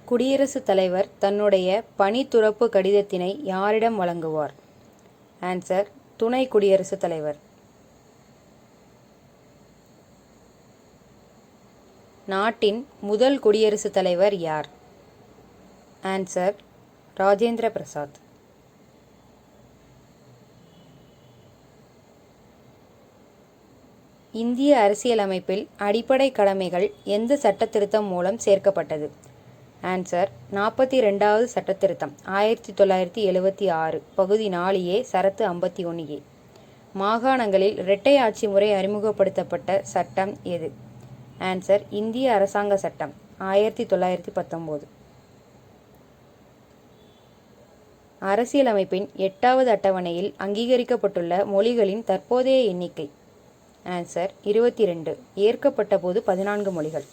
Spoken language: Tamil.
குடியரசுத் தலைவர் தன்னுடைய பணி துறப்பு கடிதத்தினை யாரிடம் வழங்குவார்? ஆன்சர்: துணை குடியரசுத் தலைவர். நாட்டின் முதல் குடியரசுத் தலைவர் யார்? ஆன்சர்: ராஜேந்திர பிரசாத். இந்திய அரசியலமைப்பில் அடிப்படை கடமைகள் எந்த சட்டத்திருத்தம் மூலம் சேர்க்கப்பட்டது? ஆன்சர்: 42வது சட்டத்திருத்தம் 1976 பகுதி 4A சரத்து 51A. மாகாணங்களில் இரட்டை ஆட்சி முறை அறிமுகப்படுத்தப்பட்ட சட்டம் எது? ஆன்சர்: இந்திய அரசாங்க சட்டம் 1919. அரசியலமைப்பின் 8வது அட்டவணையில் அங்கீகரிக்கப்பட்டுள்ள மொழிகளின் தற்போதைய எண்ணிக்கை? ஆன்சர்: 22. ஏற்கப்பட்ட போது 14 மொழிகள்.